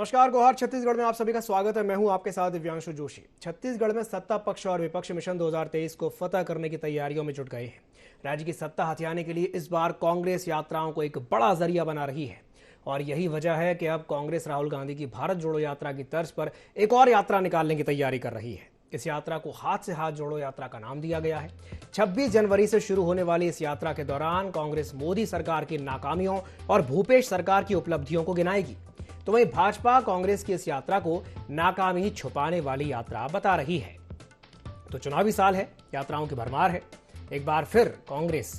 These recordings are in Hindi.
नमस्कार गोहार छत्तीसगढ़ में आप सभी का स्वागत है। मैं हूं आपके साथ दिव्यांशु जोशी। छत्तीसगढ़ में सत्ता पक्ष और विपक्ष मिशन 2023 को फतह करने की तैयारियों में जुट गए हैं। राज्य की सत्ता हथियाने के लिए इस बार कांग्रेस यात्राओं को एक बड़ा जरिया बना रही है और यही वजह है कि अब कांग्रेस राहुल गांधी की भारत जोड़ो यात्रा की तर्ज पर एक और यात्रा निकालने की तैयारी कर रही है। इस यात्रा को हाथ से हाथ जोड़ो यात्रा का नाम दिया गया है। 26 जनवरी से शुरू होने वाली इस यात्रा के दौरान कांग्रेस मोदी सरकार की नाकामियों और भूपेश सरकार की उपलब्धियों को गिनाएगी, तो वहीं भाजपा कांग्रेस की इस यात्रा को नाकामी छुपाने वाली यात्रा बता रही है। तो चुनावी साल है, यात्राओं की भरमार है। एक बार फिर कांग्रेस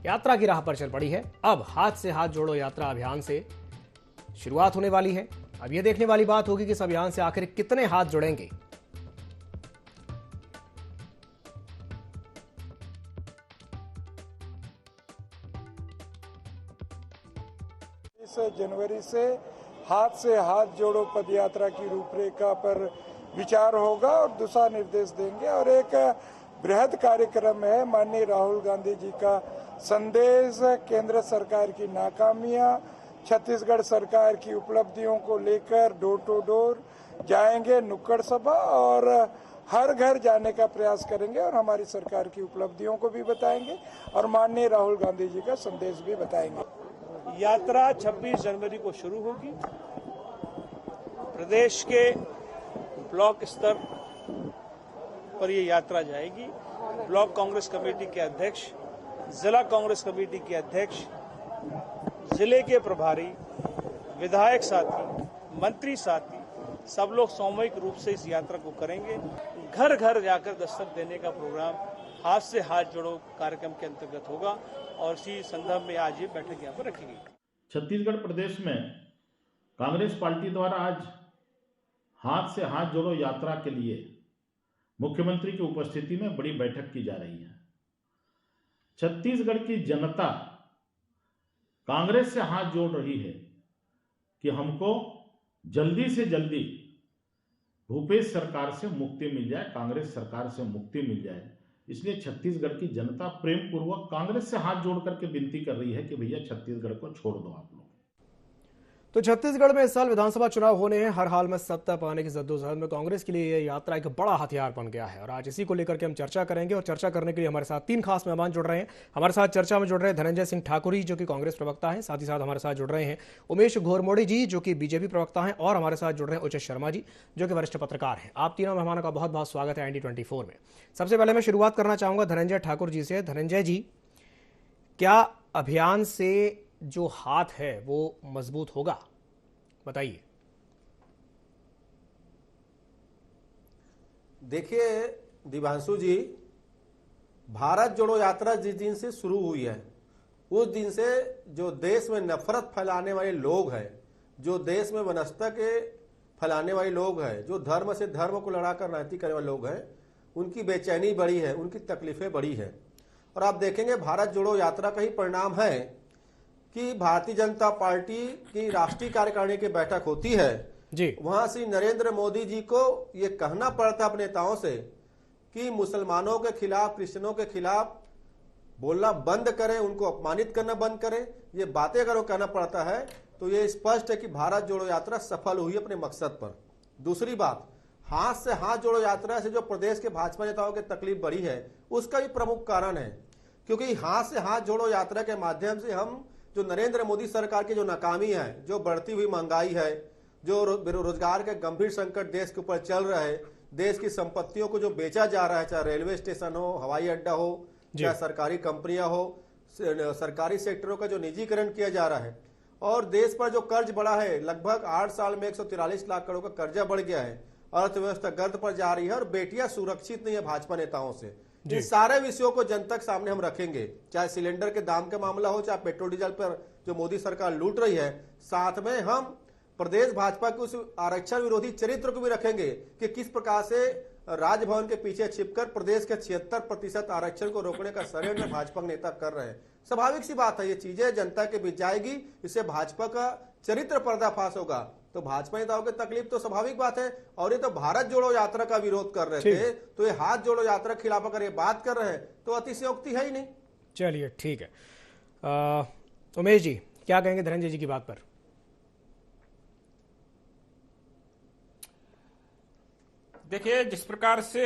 यात्रा की राह पर चल पड़ी है। अब हाथ से हाथ जोड़ो यात्रा अभियान से शुरुआत होने वाली है। अब यह देखने वाली बात होगी कि इस अभियान से आखिर कितने हाथ जुड़ेंगे। 20 जनवरी से हाथ जोड़ो पदयात्रा की रूपरेखा पर विचार होगा और दिशा निर्देश देंगे। और एक बृहद कार्यक्रम है माननीय राहुल गांधी जी का संदेश, केंद्र सरकार की नाकामियां, छत्तीसगढ़ सरकार की उपलब्धियों को लेकर डोर टू डोर जाएंगे, नुक्कड़ सभा और हर घर जाने का प्रयास करेंगे और हमारी सरकार की उपलब्धियों को भी बताएंगे और माननीय राहुल गांधी जी का संदेश भी बताएंगे। यात्रा 26 जनवरी को शुरू होगी। प्रदेश के ब्लॉक स्तर पर ये यात्रा जाएगी। ब्लॉक कांग्रेस कमेटी के अध्यक्ष, जिला कांग्रेस कमेटी के अध्यक्ष, जिले के प्रभारी, विधायक साथी, मंत्री साथी सब लोग सामूहिक रूप से इस यात्रा को करेंगे। घर घर जाकर दस्तक देने का प्रोग्राम हाथ से हाथ जोड़ो कार्यक्रम के अंतर्गत होगा और इसी संदर्भ में आज ये बैठक यहाँ पर रखी गई। छत्तीसगढ़ प्रदेश में कांग्रेस पार्टी द्वारा आज हाथ से हाथ जोड़ो यात्रा के लिए मुख्यमंत्री की उपस्थिति में बड़ी बैठक की जा रही है। छत्तीसगढ़ की जनता कांग्रेस से हाथ जोड़ रही है कि हमको जल्दी से जल्दी भूपेश सरकार से मुक्ति मिल जाए, कांग्रेस सरकार से मुक्ति मिल जाए। इसलिए छत्तीसगढ़ की जनता प्रेम पूर्वक कांग्रेस से हाथ जोड़ करके विनती कर रही है कि भैया छत्तीसगढ़ को छोड़ दो आप लोग। तो छत्तीसगढ़ में इस साल विधानसभा चुनाव होने हैं। हर हाल में सत्ता पाने की जद्दोजहद में कांग्रेस के लिए यह यात्रा एक बड़ा हथियार बन गया है और आज इसी को लेकर के हम चर्चा करेंगे। और चर्चा करने के लिए हमारे साथ 3 खास मेहमान जुड़ रहे हैं। हमारे साथ चर्चा में जुड़ रहे हैं धनंजय सिंह ठाकुर जी, जो कि कांग्रेस प्रवक्ता हैं। साथ ही साथ हमारे साथ जुड़ रहे हैं उमेश घोरमोड़ी जी, जो कि बीजेपी प्रवक्ता हैं, और हमारे साथ जुड़ रहे हैं उचित शर्मा जी, जो कि वरिष्ठ पत्रकार हैं। आप तीनों मेहमानों का बहुत बहुत स्वागत है ND24 में। सबसे पहले मैं शुरुआत करना चाहूंगा धनंजय ठाकुर जी से। धनंजय जी, क्या अभियान से जो हाथ है वो मजबूत होगा, बताइए। देखिए दिव्यांशु जी, भारत जोड़ो यात्रा जिस दिन से शुरू हुई है उस दिन से जो देश में नफरत फैलाने वाले लोग हैं, जो देश में वनस्ता के फैलाने वाले लोग हैं, जो धर्म से धर्म को लड़ाकर राजनीति करने वाले लोग हैं, उनकी बेचैनी बढ़ी है, उनकी तकलीफें बढ़ी है। और आप देखेंगे भारत जोड़ो यात्रा का ही परिणाम है कि भारतीय जनता पार्टी की राष्ट्रीय कार्यकारिणी की बैठक होती है जी, वहां से नरेंद्र मोदी जी को ये कहना पड़ता है अपने नेताओं से कि मुसलमानों के खिलाफ, क्रिश्चियनों के खिलाफ बोलना बंद करें, उनको अपमानित करना बंद करें। ये बातें अगर वो कहना पड़ता है तो ये स्पष्ट है कि भारत जोड़ो यात्रा सफल हुई अपने मकसद पर। दूसरी बात, हाथ से हाथ जोड़ो यात्रा से जो प्रदेश के भाजपा नेताओं की तकलीफ बढ़ी है उसका भी प्रमुख कारण है, क्योंकि हाथ से हाथ जोड़ो यात्रा के माध्यम से हम जो नरेंद्र मोदी सरकार की जो नाकामी है, जो बढ़ती हुई महंगाई है, जो बेरोजगार के गंभीर संकट देश के ऊपर चल रहा है, देश की संपत्तियों को जो बेचा जा रहा है, चाहे रेलवे स्टेशन हो, हवाई अड्डा हो, चाहे सरकारी कंपनियां हो, सरकारी सेक्टरों का जो निजीकरण किया जा रहा है, और देश पर जो कर्ज बढ़ा है, लगभग 8 साल में 143 लाख करोड़ का कर्जा बढ़ गया है, अर्थव्यवस्था गर्द पर जा रही है और बेटियां सुरक्षित नहीं है भाजपा नेताओं से। इन सारे विषयों को जनता के सामने हम रखेंगे, चाहे सिलेंडर के दाम का मामला हो, चाहे पेट्रोल डीजल पर जो मोदी सरकार लूट रही है। साथ में हम प्रदेश भाजपा के उस आरक्षण विरोधी चरित्र को भी रखेंगे कि किस प्रकार से राजभवन के पीछे छिपकर प्रदेश के 76% आरक्षण को रोकने का षड्यंत्र भाजपा के नेता कर रहे हैं। स्वाभाविक सी बात है, ये चीजें जनता के बीच जाएगी, इससे भाजपा का चरित्र पर्दाफाश होगा। तो भाजपा नेताओं की तकलीफ तो स्वाभाविक बात है। और ये तो भारत जोड़ो यात्रा का विरोध कर रहे थे, तो ये हाथ जोड़ो यात्रा के खिलाफ अगर ये बात कर रहे हैं तो अतिशयोक्ति है ही नहीं। चलिए ठीक है। उमेश जी क्या कहेंगे धनंजय जी की बात पर? देखिए, जिस प्रकार से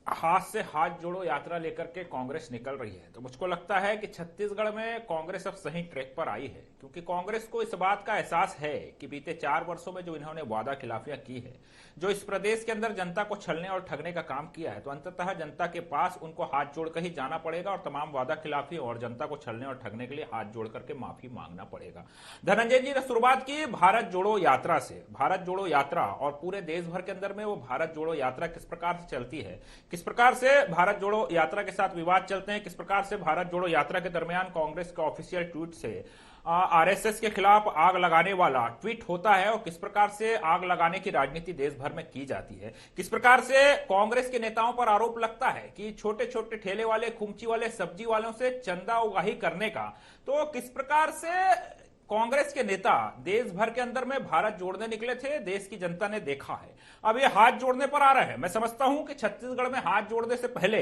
हाथ से हाथ जोड़ो यात्रा लेकर के कांग्रेस निकल रही है, तो मुझको लगता है कि छत्तीसगढ़ में कांग्रेस अब सही ट्रैक पर आई है, क्योंकि कांग्रेस को इस बात का एहसास है कि बीते 4 वर्षों में जो इन्होंने वादा खिलाफियां की है, जो इस प्रदेश के अंदर जनता को छलने और ठगने का काम किया है, तो अंततः जनता के पास उनको हाथ जोड़कर ही जाना पड़ेगा और तमाम वादा खिलाफी और जनता को छलने और ठगने के लिए हाथ जोड़ करके माफी मांगना पड़ेगा। धनंजय जी ने शुरुआत की भारत जोड़ो यात्रा से। भारत जोड़ो यात्रा और पूरे देश भर के अंदर में वो भारत जोड़ो यात्रा किस प्रकार से चलती है, किस प्रकार से भारत जोड़ो यात्रा के साथ विवाद चलते हैं, किस प्रकार से भारत जोड़ो यात्रा के दरमियान कांग्रेस का ऑफिशियल ट्वीट से आरएसएस के खिलाफ आग लगाने वाला ट्वीट होता है और किस प्रकार से आग लगाने की राजनीति देश भर में की जाती है, किस प्रकार से कांग्रेस के नेताओं पर आरोप लगता है कि छोटे छोटे ठेले वाले, खुमची वाले, सब्जी वालों से चंदा उगाही करने का, तो किस प्रकार से कांग्रेस के नेता देश भर के अंदर में भारत जोड़ने निकले थे, देश की जनता ने देखा है। अब ये हाथ जोड़ने पर आ रहे हैं। मैं समझता हूं कि छत्तीसगढ़ में हाथ जोड़ने से पहले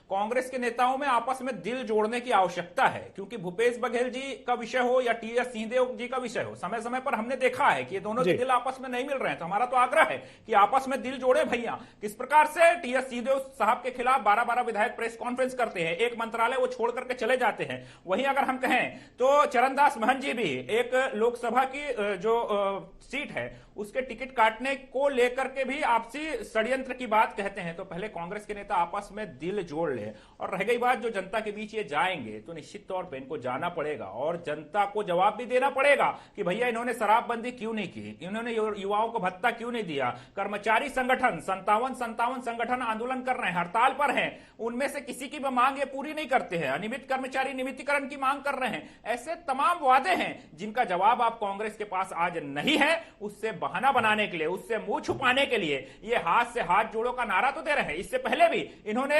कांग्रेस के नेताओं में आपस में दिल जोड़ने की आवश्यकता है, क्योंकि भूपेश बघेल जी का विषय हो या टीएस सिंहदेव जी का विषय हो, समय समय पर हमने देखा है कि ये दोनों के दिल आपस में नहीं मिल रहे हैं। तो हमारा तो आग्रह है कि आपस में दिल जोड़े भैया। किस प्रकार से टीएस सिंहदेव साहब के खिलाफ 12-12 विधायक प्रेस कॉन्फ्रेंस करते हैं, एक मंत्रालय वो छोड़ करके चले जाते हैं। वहीं अगर हम कहें तो चरणदास महंत जी भी एक लोकसभा की जो सीट है उसके टिकट काटने को लेकर के भी आपसी षड्यंत्र की बात कहते हैं। तो पहले कांग्रेस के नेता आपस में दिल जोड़ ले। और रह गई बात जो जनता के बीच ये जाएंगे, तो निश्चित तौर पे इनको जाना पड़ेगा और जनता को जवाब भी देना पड़ेगा कि भैया इन्होंने शराबबंदी क्यों नहीं की, इन्होंने युवाओं को भत्ता क्यों नहीं दिया। कर्मचारी संगठन 57 संगठन आंदोलन कर रहे हैं, हड़ताल पर हैं, उनमें से किसी की भी मांग ये पूरी नहीं करते हैं। अनियमित कर्मचारी नियमितीकरण की मांग कर रहे हैं। ऐसे तमाम वादे हैं जिनका जवाब आप कांग्रेस के पास आज नहीं है। उससे बहाना बनाने के लिए, उससे मुंह छुपाने के लिए ये हाथ से हाथ जोड़ो का नारा तो दे रहे हैं। इससे पहले भी इन्होंने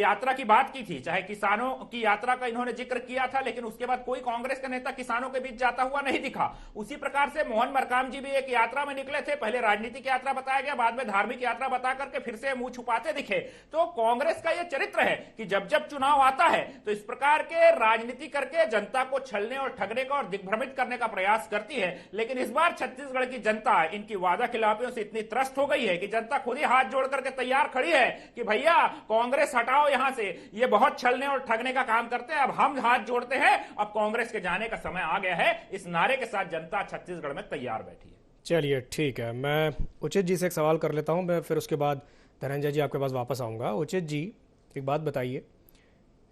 यात्रा की बात की थी, चाहे किसानों की यात्रा का इन्होंने जिक्र किया था, लेकिन उसके बाद कोई कांग्रेस का नेता किसानों के बीच जाता हुआ नहीं दिखा। उसी प्रकार से मोहन मरकाम जी भी एक यात्रा में निकले थे, पहले राजनीतिक यात्रा बताया गया, बाद में धार्मिक यात्रा बता करके फिर से मुंह छुपाते दिखे। तो कांग्रेस का यह चरित्र है कि जब जब चुनाव आता है तो इस प्रकार के राजनीति करके जनता को छलने और ठगने का और दिग्भ्रमित करने का प्रयास करती है। लेकिन इस बार छत्तीसगढ़ की जनता इनकी वादा खिलाफियों से इतनी त्रस्त हो गई है कि जनता खुद ही हाथ जोड़ करके तैयार खड़ी है कि भैया कांग्रेस हटाओ यहां से, ये बहुत छलने और ठगने का काम करते हैं, अब हम हाथ जोड़ते हैं, अब कांग्रेस के जाने का समय आ गया है। इस नारे के साथ जनता छत्तीसगढ़ में तैयार बैठी है। चलिए ठीक है, मैं उचित जी से एक सवाल कर लेता हूं, मैं फिर उसके बाद धनंजय जी आपके पास वापस आऊंगा। उचित जी, एक बात बताइए,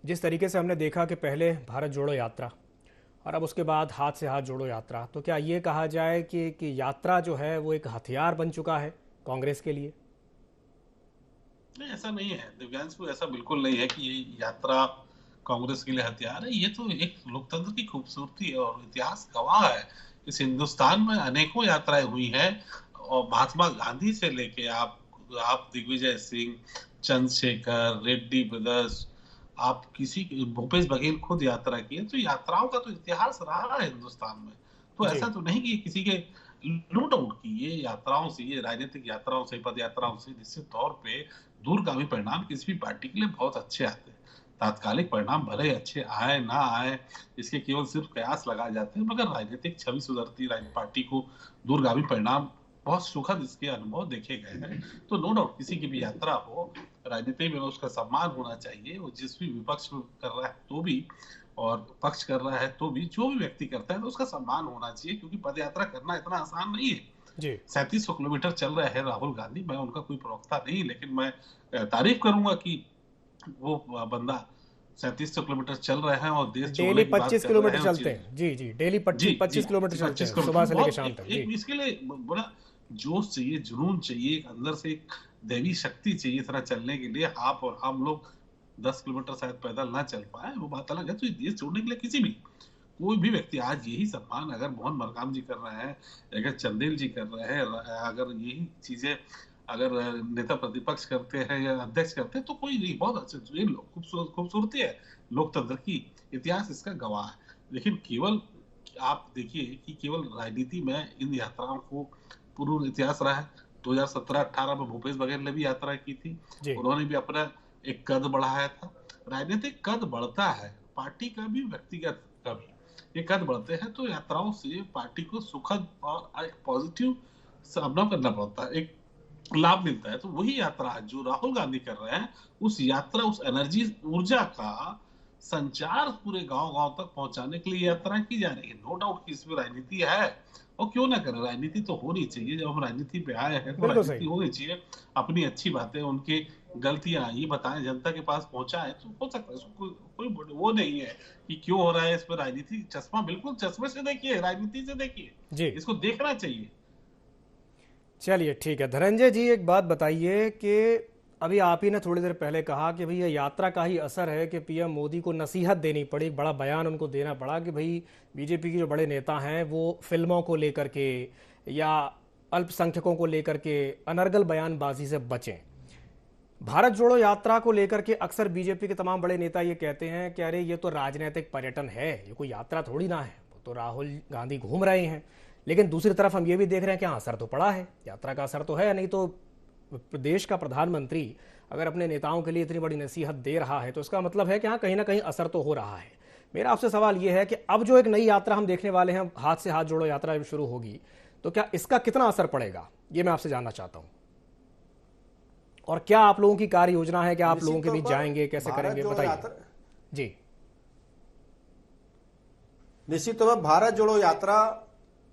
जिस तरीके से हमने देखा कि पहले भारत जोड़ो यात्रा और अब उसके बाद हाथ से हाथ जोड़ो यात्रा, तो क्या ये कहा जाए कि यात्रा जो है वो एक हथियार बन चुका है कांग्रेस के लिए? नहीं, ऐसा नहीं है दिव्यांश को, ऐसा बिल्कुल नहीं है कि ये यात्रा कांग्रेस के लिए हथियार है। ये तो एक लोकतंत्र की खूबसूरती है और इतिहास गवाह है। इस हिंदुस्तान में अनेकों यात्राएं हुई हैं और महात्मा गांधी से लेके आप दिग्विजय सिंह, चंद्रशेखर, रेड्डी ब्रदर्स, आप किसी भूपेश बघेल खुद यात्रा की है। तो यात्राओं का तो इतिहास रहा है हिंदुस्तान में। तो ऐसा तो नहीं कि किसी के लूट आउट की। ये यात्राओं से, ये राजनीतिक यात्राओं से, पद यात्राओं से निश्चित तौर पे दूरगामी परिणाम किसी भी पार्टी के लिए बहुत अच्छे आते हैं। तात्कालिक परिणाम भले अच्छे आए ना आए, इसके केवल सिर्फ कयास लगाए जाते हैं, मगर राजनीतिक छवि सुधरती, पार्टी को दूरगामी परिणाम बहुत सुखद इसके अनुभव देखे गए हैं। तो नो डाउट किसी की भी यात्रा हो, राजनीति में उसका सम्मान होना चाहिए। वो जिस भी विपक्ष में कर रहा है तो भी, और पक्ष कर रहा है तो भी, जो भी व्यक्ति करता है तो उसका सम्मान होना चाहिए, क्योंकि पद यात्रा करना इतना आसान नहीं है। 3700 किलोमीटर चल रहे हैं राहुल गांधी। मैं उनका कोई प्रवक्ता नहीं, लेकिन मैं तारीफ करूंगा कि वो बंदा 3700 किलोमीटर चल रहे हैं और देश डेली 25 किलोमीटर चलते हैं। जी, डेली 25 किलोमीटर चलते हैं सुबह से लेकर शाम तक। इसके लिए बड़ा जोश चाहिए, जुनून चाहिए, अंदर से एक दैवी शक्ति चाहिए इतना चलने के लिए। आप और हम लोग 10 किलोमीटर शायद पैदल ना चल पाए, वो बात अलग है। तो देश छोड़ने के लिए किसी भी, कोई भी व्यक्ति आज यही सम्मान अगर मोहन मरकाम जी कर रहे हैं, अगर चंदेल जी कर रहे हैं, अगर यही चीजें अगर नेता प्रतिपक्ष करते हैं या अध्यक्ष करते हैं, तो कोई नहीं, बहुत अच्छे। ये खूबसूरती है लोकतंत्र की, इतिहास इसका गवाह है। लेकिन केवल आप देखिए कि केवल राजनीति में इन यात्राओं को पूर्व इतिहास रहा है। 2017-18 में भूपेश बघेल ने भी यात्रा की थी, उन्होंने भी अपना एक कद बढ़ाया था। राजनीतिक कद बढ़ता है, पार्टी का भी, व्यक्तिगत का भी ये कद बढ़ते हैं। तो यात्राओं से पार्टी को सुखद और एक पॉजिटिव सामना करना पड़ता है, एक लाभ मिलता है। तो वही यात्रा जो राहुल गांधी कर रहे हैं, उस यात्रा, उस एनर्जी, ऊर्जा का संचार पूरे गांव गांव तक पहुंचाने के लिए यात्रा की जा रही है। नो डाउट कि इसमें राजनीति है, और क्यों ना करें, राजनीति तो होनी चाहिए। जब हम राजनीति पे आए हैं तो बिल्कुल राजनीति सही। होनी चाहिए। अपनी अच्छी बातें, उनकी गलतियां ये बताएं, जनता के पास पहुंचाएं, तो हो सकता है। उसको कोई वो नहीं है कि क्यों हो रहा है इस पर राजनीति। चश्मा बिल्कुल चश्मे से देखिए, राजनीति से देखिए, जी इसको देखना चाहिए। चलिए ठीक है। धनंजय जी, एक बात बताइए कि अभी आप ही ने थोड़ी देर पहले कहा कि भाई ये यात्रा का ही असर है कि पीएम मोदी को नसीहत देनी पड़ी, एक बड़ा बयान उनको देना पड़ा कि भाई बीजेपी के जो बड़े नेता हैं वो फिल्मों को लेकर के या अल्पसंख्यकों को लेकर के अनर्गल बयानबाजी से बचें। भारत जोड़ो यात्रा को लेकर के अक्सर बीजेपी के तमाम बड़े नेता ये कहते हैं कि अरे ये तो राजनीतिक पर्यटन है, ये कोई यात्रा थोड़ी ना है, वो तो राहुल गांधी घूम रहे हैं। लेकिन दूसरी तरफ हम ये भी देख रहे हैं कि हाँ, असर तो पड़ा है, यात्रा का असर तो है। नहीं तो प्रदेश का प्रधानमंत्री अगर अपने नेताओं के लिए इतनी बड़ी नसीहत दे रहा है तो इसका मतलब है कि हाँ, कहीं ना कहीं असर तो हो रहा है। मेरा आपसे सवाल ये है कि अब जो एक नई यात्रा हम देखने वाले हैं, हाथ से हाथ जोड़ो यात्रा जब शुरू होगी, तो क्या इसका कितना असर पड़ेगा, ये मैं आपसे जानना चाहता हूं। और क्या आप लोगों की कार्य योजना है कि आप लोगों के बीच जाएंगे, कैसे करेंगे, बताइए। जी, निश्चित तौर पर भारत जोड़ो यात्रा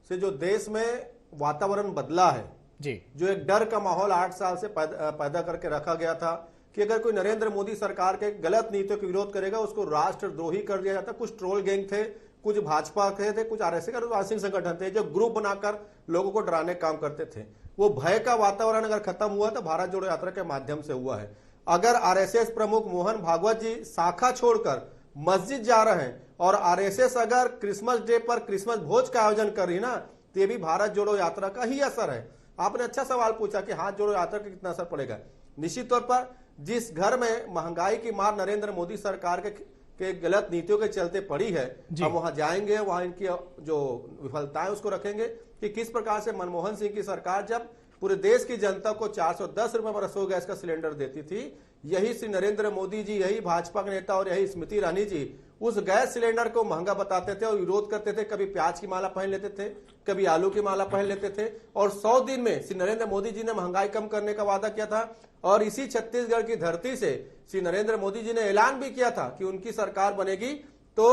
से जो देश में वातावरण बदला है जी, जो एक डर का माहौल 8 साल से पैदा करके रखा गया था कि अगर कोई नरेंद्र मोदी सरकार के गलत नीतियों का विरोध करेगा उसको राष्ट्रद्रोही कर दिया जाता। कुछ ट्रोल गैंग थे, कुछ भाजपा के थे, कुछ आरएसएस के आदिवासी संगठन थे जो ग्रुप बनाकर लोगों को डराने काम करते थे। वो भय का वातावरण अगर खत्म हुआ तो भारत जोड़ो यात्रा के माध्यम से हुआ है। अगर आरएसएस प्रमुख मोहन भागवत जी शाखा छोड़कर मस्जिद जा रहे हैं और आरएसएस अगर क्रिसमस डे पर क्रिसमस भोज का आयोजन कर रही ना, तो ये भी भारत जोड़ो यात्रा का ही असर है। आपने अच्छा सवाल पूछा कि हाथ जोड़ो यात्रा का कितना असर पड़ेगा। निश्चित तौर पर जिस घर में महंगाई की मार नरेंद्र मोदी सरकार के गलत नीतियों के चलते पड़ी है, हम वहां जाएंगे, वहां इनकी जो विफलताएं उसको रखेंगे कि किस प्रकार से मनमोहन सिंह की सरकार जब पूरे देश की जनता को 410 रुपए पर रसोई गैस का सिलेंडर देती थी, यही श्री नरेंद्र मोदी जी, यही भाजपा के नेता और यही स्मृति ईरानी जी उस गैस सिलेंडर को महंगा बताते थे और विरोध करते थे। कभी प्याज की माला पहन लेते थे, कभी आलू की माला पहन लेते थे। और 100 दिन में श्री नरेंद्र मोदी जी ने महंगाई कम करने का वादा किया था। और इसी छत्तीसगढ़ की धरती से श्री नरेंद्र मोदी जी ने ऐलान भी किया था कि उनकी सरकार बनेगी तो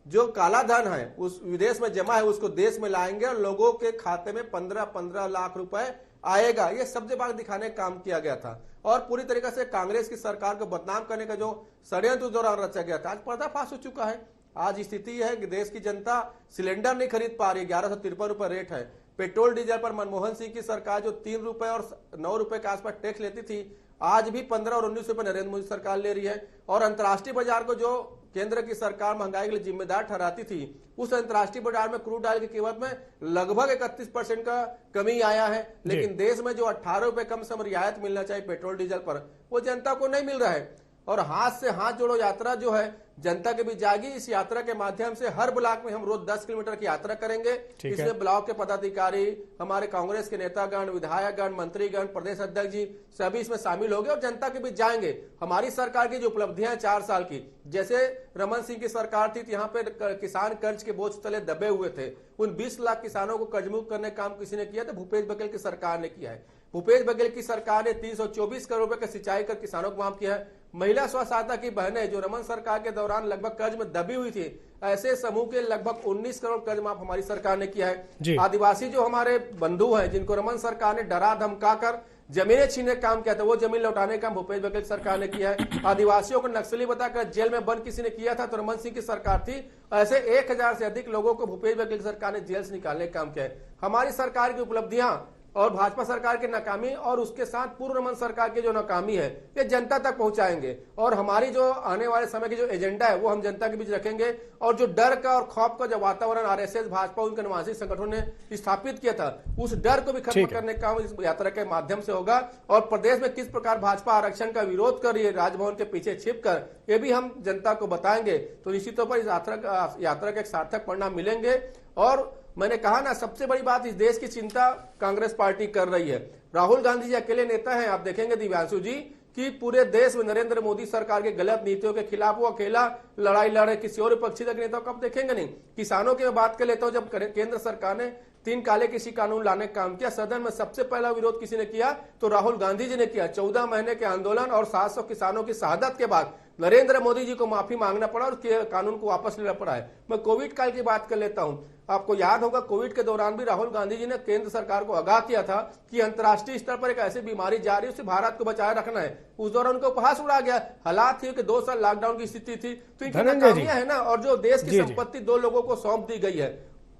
जो काला धन है उस विदेश में जमा है उसको देश में लाएंगे और लोगों के खाते में 15-15 लाख रुपए आएगा। ये सब्जे बाग दिखाने का काम किया गया था और पूरी तरीके से कांग्रेस की सरकार को बदनाम करने का जो षड्यंत्र उस दौरान रचा गया था आज पर्दाफाश हो चुका है। आज स्थिति है कि देश की जनता सिलेंडर नहीं खरीद पा रही। 1153 रुपए रेट है। पेट्रोल डीजल पर मनमोहन सिंह की सरकार जो 3 रुपए और 9 रुपए के आसपास टैक्स लेती थी, आज भी 15 और 19 रुपए नरेंद्र मोदी सरकार ले रही है। और अंतर्राष्ट्रीय बाजार को जो केंद्र की सरकार महंगाई के लिए जिम्मेदार ठहराती थी, उस अंतर्राष्ट्रीय बाजार में क्रूड ऑयल की कीमत में लगभग 31% का कमी आया है। लेकिन देश में जो 18 रुपए कम से कम रियायत मिलना चाहिए पेट्रोल डीजल पर, वो जनता को नहीं मिल रहा है। और हाथ से हाथ जोड़ो यात्रा जो है जनता के बीच जाएगी। इस यात्रा के माध्यम से हर ब्लॉक में हम रोज 10 किलोमीटर की यात्रा करेंगे। इसमें ब्लॉक के पदाधिकारी, हमारे कांग्रेस के नेतागण, विधायकगण, मंत्रीगण, प्रदेश अध्यक्ष जी सभी इसमें शामिल होंगे और जनता के बीच जाएंगे। हमारी सरकार की जो उपलब्धियां 4 साल की, जैसे रमन सिंह की सरकार थी तो यहाँ पे किसान कर्ज के बोझ तले दबे हुए थे, उन 20 लाख किसानों को कर्जमुक्त करने का काम किसी ने किया तो भूपेश बघेल की सरकार ने किया है। भूपेश बघेल की सरकार ने 324 करोड़ रुपए का सिंचाई कर किसानों को माफ किया है। महिला स्व सहायता की बहनें जो रमन सरकार के दौरान लगभग कर्ज में दबी हुई थी, ऐसे समूह के लगभग 19 करोड़ कर्ज माफ हमारी सरकार ने किया है। आदिवासी जो हमारे बंधु हैं जिनको रमन सरकार ने डरा धमका कर जमीनें छीनने का काम किया था, वो जमीन लौटाने का भूपेश बघेल सरकार ने किया है। आदिवासियों को नक्सली बताकर जेल में बंद किसी ने किया था तो रमन सिंह की सरकार थी। ऐसे 1000 से अधिक लोगों को भूपेश बघेल सरकार ने जेल से निकालने का काम किया है। हमारी सरकार की उपलब्धियां और भाजपा सरकार की नाकामी और उसके साथ पूर्व रमन सरकार की जो नाकामी है ये जनता तक पहुंचाएंगे। और हमारी जो आने वाले समय की जो एजेंडा है वो हम जनता के बीच रखेंगे। और जो डर का और खौफ का जो वातावरण आरएसएस, भाजपा, उनके निवासी संगठनों ने स्थापित किया था, उस डर को भी खत्म करने का काम इस यात्रा के माध्यम से होगा। और प्रदेश में किस प्रकार भाजपा आरक्षण का विरोध कर रही है राजभवन के पीछे छिपकर, ये भी हम जनता को बताएंगे। तो निश्चित तौर पर इस यात्रा के एक सार्थक परिणाम मिलेंगे। और मैंने कहा ना, सबसे बड़ी बात इस देश की चिंता कांग्रेस पार्टी कर रही है। राहुल गांधी जी अकेले नेता हैं। आप देखेंगे दिव्यांशु जी कि पूरे देश में नरेंद्र मोदी सरकार के गलत नीतियों के खिलाफ वो अकेला लड़ाई लड़ रहे, किसी और विपक्षी तक नेता को आप देखेंगे नहीं। किसानों की बात कर लेता हूं, जब केंद्र सरकार ने 3 काले कृषि कानून लाने का काम किया। सदन में सबसे पहला विरोध किसी ने किया तो राहुल गांधी जी ने किया। 14 महीने के आंदोलन और 700 किसानों की शहादत के बाद नरेंद्र मोदी जी को माफी मांगना पड़ा और कानून को वापस लेना पड़ा है। मैं कोविड काल की बात कर लेता हूं। आपको याद होगा कोविड के दौरान भी राहुल गांधी जी ने केंद्र सरकार को आगाह किया था कि अंतर्राष्ट्रीय स्तर पर एक ऐसी बीमारी जा रही है, उससे भारत को बचाए रखना है। उस दौरान उनको उपहास उड़ा गया। हालात थी कि 2 साल लॉकडाउन की स्थिति थी, तो इनकी नाकामियां है ना, और जो देश की संपत्ति 2 लोगों को सौंप दी गई है।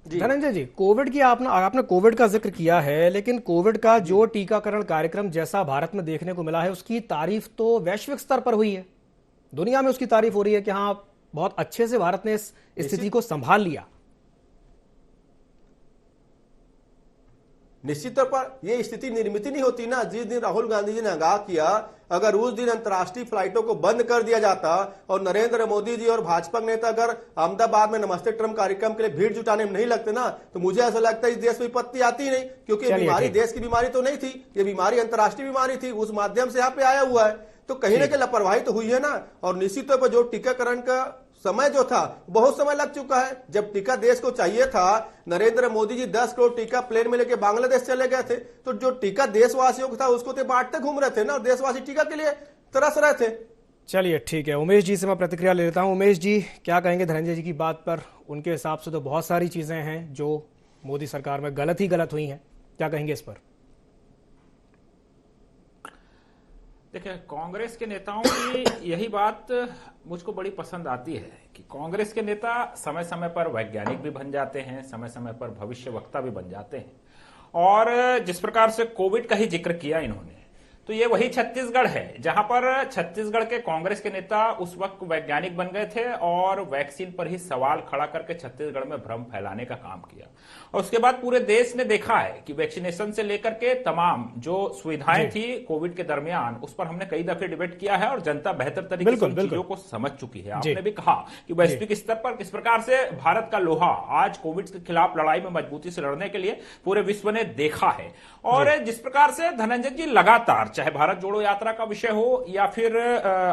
धनंजय जी, कोविड की आपने कोविड का जिक्र किया है, लेकिन कोविड का जो टीकाकरण कार्यक्रम जैसा भारत में देखने को मिला है, उसकी तारीफ तो वैश्विक स्तर पर हुई है। दुनिया में उसकी तारीफ हो रही है कि हाँ, बहुत अच्छे से भारत ने इस स्थिति को संभाल लिया। निश्चित तौर पर यह स्थिति निर्मित नहीं होती ना जिस दिन राहुल गांधी जी ने आगाह किया। अगर उस दिन अंतर्राष्ट्रीय फ्लाइटों को बंद कर दिया जाता और नरेंद्र मोदी जी और भाजपा नेता अगर अहमदाबाद में नमस्ते ट्रम्प कार्यक्रम के लिए भीड़ जुटाने में नहीं लगते ना, तो मुझे ऐसा लगता है इस देश में विपत्ति आती ही नहीं, क्योंकि ये बीमारी देश की बीमारी तो नहीं थी, ये बीमारी अंतर्राष्ट्रीय बीमारी थी, उस माध्यम से यहाँ पे आया हुआ है। तो कहीं ना कहीं लापरवाही तो हुई है ना। और निश्चित तौर पर जो टीकाकरण का समय जो था, बहुत समय लग चुका है। जब टीका देश को चाहिए था, नरेंद्र मोदी जी 10 करोड़ टीका प्लेन में लेके बांग्लादेश चले गए थे, तो जो टीका देशवासियों को था उसको तो बांटते घूम रहे थे ना, और देशवासी टीका के लिए तरस रहे थे। चलिए ठीक है, उमेश जी से मैं प्रतिक्रिया ले लेता हूं। उमेश जी, क्या कहेंगे धनंजय जी की बात पर? उनके हिसाब से तो बहुत सारी चीजें हैं जो मोदी सरकार में गलत ही गलत हुई हैं, क्या कहेंगे इस पर? देखिए, कांग्रेस के नेताओं की यही बात मुझको बड़ी पसंद आती है कि कांग्रेस के नेता समय समय पर वैज्ञानिक भी बन जाते हैं, समय समय पर भविष्य वक्ता भी बन जाते हैं। और जिस प्रकार से कोविड का ही जिक्र किया इन्होंने, तो ये वही छत्तीसगढ़ है जहां पर छत्तीसगढ़ के कांग्रेस के नेता उस वक्त वैज्ञानिक बन गए थे और वैक्सीन पर ही सवाल खड़ा करके छत्तीसगढ़ में भ्रम फैलाने का काम किया। और उसके बाद पूरे देश ने देखा है कि वैक्सीनेशन से लेकर के तमाम जो सुविधाएं थी कोविड के दरमियान, उस पर हमने कई दफे डिबेट किया है और जनता बेहतर तरीके से चीजों को समझ चुकी है। आपने भी कहा कि वैश्विक स्तर पर किस प्रकार से भारत का लोहा आज कोविड के खिलाफ लड़ाई में मजबूती से लड़ने के लिए पूरे विश्व ने देखा है। और जिस प्रकार से धनंजय जी लगातार, चाहे भारत जोड़ो यात्रा का विषय हो या फिर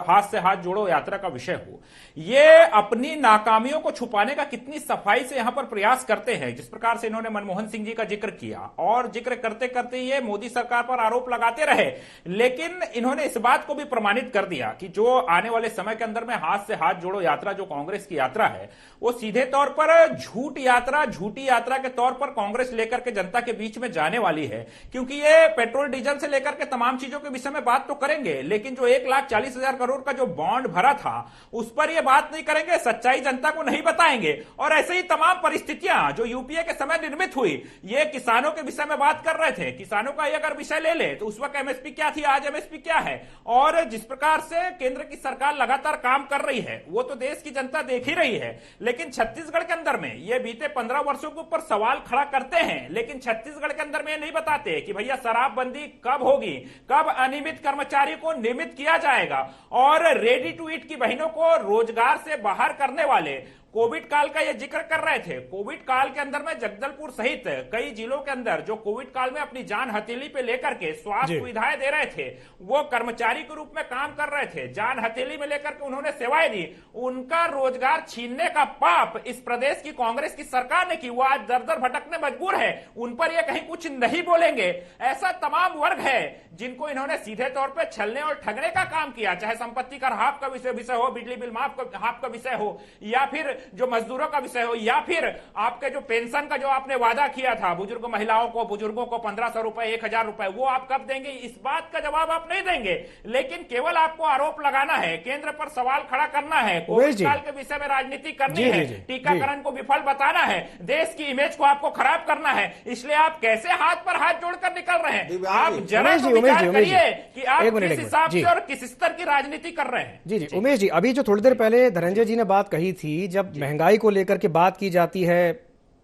हाथ से हाथ जोड़ो यात्रा का विषय हो, ये अपनी नाकामियों को छुपाने का कितनी सफाई से यहां पर प्रयास करते हैं। जिस प्रकार से इन्होंने मनमोहन सिंह जी का जिक्र किया और जिक्र करते करते ये मोदी सरकार पर आरोप लगाते रहे, लेकिन इन्होंने इस बात को भी प्रमाणित कर दिया कि जो आने वाले समय के अंदर में हाथ से हाथ जोड़ो यात्रा जो कांग्रेस की यात्रा है, वो सीधे तौर पर झूठी यात्रा के तौर पर कांग्रेस लेकर के जनता के बीच में जाने वाली है। क्योंकि ये पेट्रोल डीजल से लेकर के तमाम चीजों के विषय में बात तो करेंगे, लेकिन जो 1,40,000 करोड़ का जो बॉन्ड भरा था उस पर ये बात नहीं करेंगे, सच्चाई जनता को नहीं बताएंगे। और ऐसे ही तमाम परिस्थितियां जो यूपीए के समय निर्मित हुई, ये किसानों के विषय में बात कर रहे थे। किसानों का अगर विषय ले ले तो उस वक्त एमएसपी क्या थी, आज एमएसपी क्या है। और जिस प्रकार से केंद्र की सरकार लगातार काम कर रही है वो तो देश की जनता देख ही रही है। लेकिन छत्तीसगढ़ के अंदर में ये बीते 15 वर्षों के ऊपर सवाल खड़ा करते हैं, लेकिन छत्तीसगढ़ के अंदर में ये नहीं बताते कि भैया शराबबंदी कब होगी, कब अनियमित कर्मचारी को नियमित किया जाएगा, और रेडी टू ईट की बहनों को रोजगार से बाहर करने वाले कोविड काल का ये जिक्र कर रहे थे। कोविड काल के अंदर में जगदलपुर सहित कई जिलों के अंदर जो कोविड काल में अपनी जान हथेली पे लेकर के स्वास्थ्य सुविधाएं दे रहे थे, वो कर्मचारी के रूप में काम कर रहे थे, जान हथेली में लेकर के उन्होंने सेवाएं दी। उनका रोजगार छीनने का पाप इस प्रदेश की कांग्रेस की सरकार ने की, वो आज दर दर भटकने मजबूर है। उन पर ये कहीं कुछ नहीं बोलेंगे। ऐसा तमाम वर्ग है जिनको इन्होंने सीधे तौर पर छलने और ठगने का काम किया, चाहे संपत्ति कर हाफ का विषय हो, बिजली बिल माफ हाफ का विषय हो, या फिर जो मजदूरों का विषय हो, या फिर आपके जो पेंशन का जो आपने वादा किया था बुजुर्ग महिलाओं को, बुजुर्गों को 1500 रुपए 1000 रुपए, वो आप कब देंगे, इस बात का जवाब आप नहीं देंगे। लेकिन केवल आपको आरोप लगाना है, केंद्र पर सवाल खड़ा करना है, कोविड काल के विषय में राजनीति करनी है, टीकाकरण को विफल बताना है, देश की इमेज को आपको खराब करना है। इसलिए आप कैसे हाथ पर हाथ जोड़कर निकल रहे हैं? आप जरा विचार करिए कि आप किस हिसाब से और किस स्तर की राजनीति कर रहे हैं। जी उमेश जी, अभी जो थोड़ी देर पहले धनंजय जी ने बात कही थी, जब महंगाई को लेकर के बात की जाती है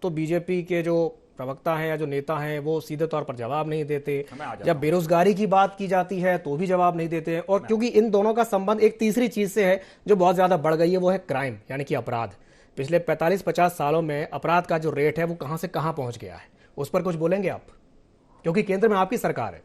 तो बीजेपी के जो प्रवक्ता हैं या जो नेता हैं वो सीधे तौर पर जवाब नहीं देते। जब बेरोजगारी की बात की जाती है तो भी जवाब नहीं देते। और क्योंकि इन दोनों का संबंध एक तीसरी चीज से है जो बहुत ज्यादा बढ़ गई है, वो है क्राइम, यानी कि अपराध। पिछले 45-50 सालों में अपराध का जो रेट है वो कहां से कहां पहुंच गया है, उस पर कुछ बोलेंगे आप? क्योंकि केंद्र में आपकी सरकार है।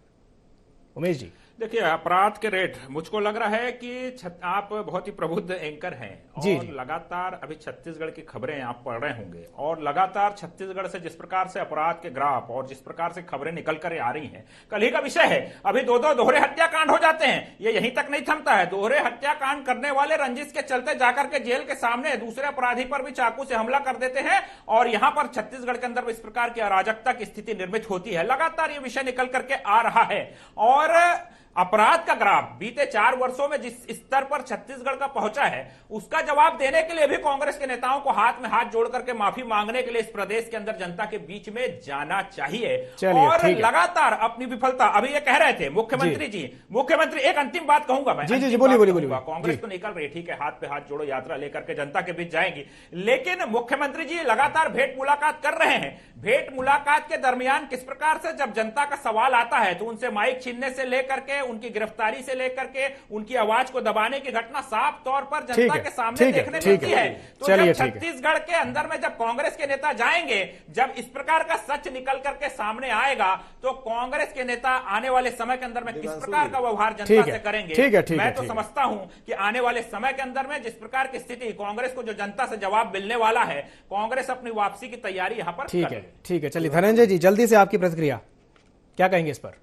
उमेश जी, देखिए, अपराध के रेट, मुझको लग रहा है कि आप बहुत ही प्रबुद्ध एंकर हैं और लगातार अभी छत्तीसगढ़ की खबरें आप पढ़ रहे होंगे और लगातार छत्तीसगढ़ से जिस प्रकार से अपराध के ग्राफ और जिस प्रकार से खबरें निकल कर आ रही हैं, कल ही का विषय है, अभी दो दोहरे हत्याकांड हो जाते हैं। ये यहीं तक नहीं थमता है, दोहरे हत्याकांड करने वाले रंजिश के चलते जाकर के जेल के सामने दूसरे अपराधी पर भी चाकू से हमला कर देते हैं और यहां पर छत्तीसगढ़ के अंदर इस प्रकार की अराजकता की स्थिति निर्मित होती है। लगातार ये विषय निकल करके आ रहा है और अपराध का ग्राफ बीते 4 वर्षों में जिस स्तर पर छत्तीसगढ़ का पहुंचा है, उसका जवाब देने के लिए भी कांग्रेस के नेताओं को हाथ में हाथ जोड़ करके माफी मांगने के लिए इस प्रदेश के अंदर जनता के बीच में जाना चाहिए। और लगातार अपनी विफलता, अभी ये कह रहे थे मुख्यमंत्री, एक अंतिम बात कहूंगा मैं, जी बोलिए। कांग्रेस तो निकल रही, ठीक है, हाथ पे हाथ जोड़ो यात्रा लेकर के जनता के बीच जाएंगी, लेकिन मुख्यमंत्री जी लगातार भेंट मुलाकात कर रहे हैं। भेंट मुलाकात के दरमियान किस प्रकार से जब जनता का सवाल आता है तो उनसे माइक छीनने से लेकर के उनकी गिरफ्तारी से लेकर के उनकी आवाज को दबाने की घटना साफ तौर पर जनता के सामने देखने मिलती है। तो जब छत्तीसगढ़ के अंदर में जब कांग्रेस के नेता जाएंगे, जब इस प्रकार का सच निकल करके सामने आएगा, तो कांग्रेस के नेता आने वाले समय के अंदर में किस प्रकार का व्यवहार जनता से करेंगे। मैं तो समझता हूं कि आने वाले समय के अंदर में जिस प्रकार की स्थिति कांग्रेस को जो जनता से जवाब मिलने वाला है, कांग्रेस अपनी वापसी की तैयारी यहां पर ठीक है। चलिए धनंजय जी, जल्दी से आपकी प्रतिक्रिया, क्या कहेंगे इस पर?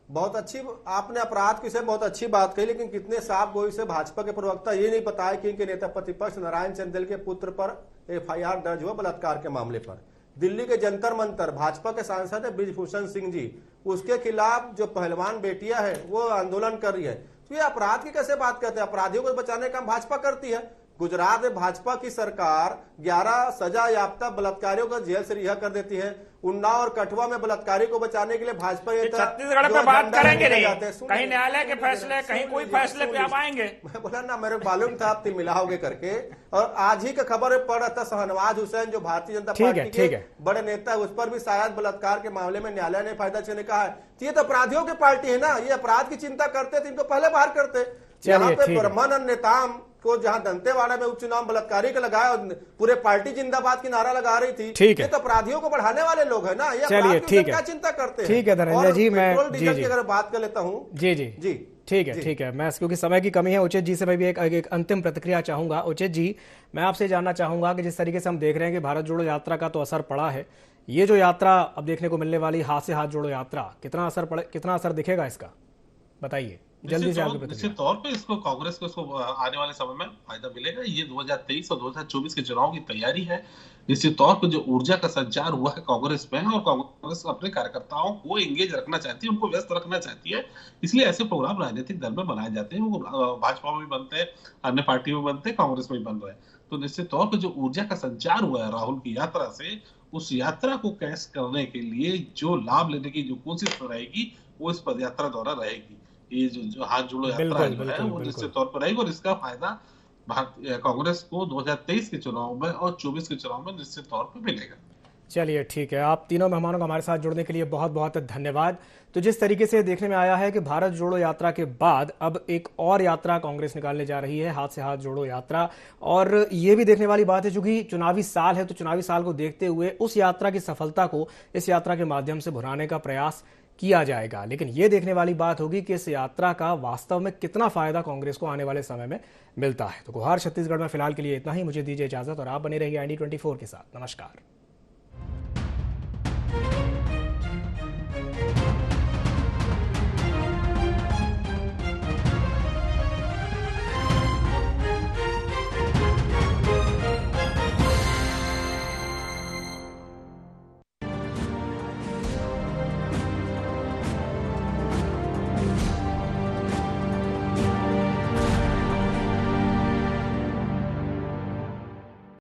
बहुत अच्छी, आपने अपराध की विषय बहुत अच्छी बात कही, लेकिन कितने साफ गोई से भाजपा के प्रवक्ता ये नहीं बताया कि इनके नेता प्रतिपक्ष नारायण चंदेल के पुत्र पर एफआईआर दर्ज हुआ बलात्कार के मामले पर। दिल्ली के जंतर मंतर भाजपा के सांसद है ब्रिजभूषण सिंह जी, उसके खिलाफ जो पहलवान बेटियां है वो आंदोलन कर रही है। तो ये अपराध की कैसे बात करते हैं? अपराधियों को बचाने का काम भाजपा करती है। गुजरात में भाजपा की सरकार 11 सजा याफ्ता बलात्कारियों को जेल से रिहा कर देती है। उन्नाव और कठुआ में बलात्कारी को बचाने के लिए भाजपा छत्तीसगढ़ पे बात करेंगे नहीं, कहीं न्यायालय के फैसले, कहीं कोई फैसले पे आप आएंगे। मैं बोला ना, मेरे मालूम था आप मिलाओगे करके। और आज ही का खबर पड़ रहा था, शाहनवाज हुसैन जो भारतीय जनता पार्टी के बड़े नेता है, उस पर भी शायद बलात्कार के मामले में न्यायालय ने फायदा छीनने कहा है। ये तो अपराधियों की पार्टी है ना, ये अपराध की चिंता करते थे, इनको पहले बाहर करते। यहाँ पे परमानंद नेताम को जहां दंतेवाड़ा में उपचुनाव बलात्कारी का लगाया और पूरे पार्टी जिंदाबाद की नारा लगा रही थी, ये तो अपराधियों को बढ़ाने वाले लोग हैं ना। ये चलिए ठीक है, क्या चिंता करते हैं? ठीक है धनंजय जी, मैं अगर बात कर लेता हूँ जी ठीक है। मैं क्योंकि समय की कमी है, उचित जी से मैं भी एक अंतिम प्रतिक्रिया चाहूंगा। उचित जी, मैं आपसे जानना चाहूंगा कि जिस तरीके से हम देख रहे हैं कि भारत जोड़ो यात्रा का तो असर पड़ा है, ये जो यात्रा अब देखने को मिलने वाली हाथ से हाथ जोड़ो यात्रा, कितना असर दिखेगा इसका, बताइए जल्दी से। निश्चित तौर पे इसको कांग्रेस को इसको आने वाले समय में फायदा मिलेगा। ये 2023 और 2024 के चुनाव की तैयारी है। निश्चित तौर पे जो ऊर्जा का संचार हुआ है कांग्रेस में, और कांग्रेस अपने कार्यकर्ताओं को एंगेज रखना चाहती है, उनको व्यस्त रखना चाहती है, इसलिए ऐसे प्रोग्राम राजनीतिक दल में बनाए जाते हैं। वो भाजपा में भी बनते हैं, अन्य पार्टी में बनते हैं, कांग्रेस में भी बन रहे हैं। तो निश्चित तौर पर जो ऊर्जा का संचार हुआ है राहुल की यात्रा से, उस यात्रा को कैश करने के लिए जो लाभ लेने की जो कोशिश रहेगी वो इस पद यात्रा द्वारा रहेगी। ये जो हाथ जोड़ो यात्रा जो है वो निश्चित तौर पर रहेगी और इसका फायदा कांग्रेस को 2023 के चुनाव में और 24 के चुनाव में निश्चित तौर पर मिलेगा। चलिए ठीक है, आप तीनों मेहमानों को हमारे साथ जुड़ने के लिए बहुत बहुत धन्यवाद। तो जिस तरीके से देखने में आया है कि भारत जोड़ो यात्रा के बाद अब एक और यात्रा कांग्रेस निकालने जा रही है, हाथ से हाथ जोड़ो यात्रा, और ये भी देखने वाली बात है चूंकि चुनावी साल है, तो चुनावी साल को देखते हुए उस यात्रा की सफलता को इस यात्रा के माध्यम से भुनाने का प्रयास किया जाएगा। लेकिन यह देखने वाली बात होगी कि इस यात्रा का वास्तव में कितना फायदा कांग्रेस को आने वाले समय में मिलता है। तो गुहार छत्तीसगढ़ में फिलहाल के लिए इतना ही, मुझे दीजिए इजाजत और आप बने रहिए IND24 के साथ। नमस्कार।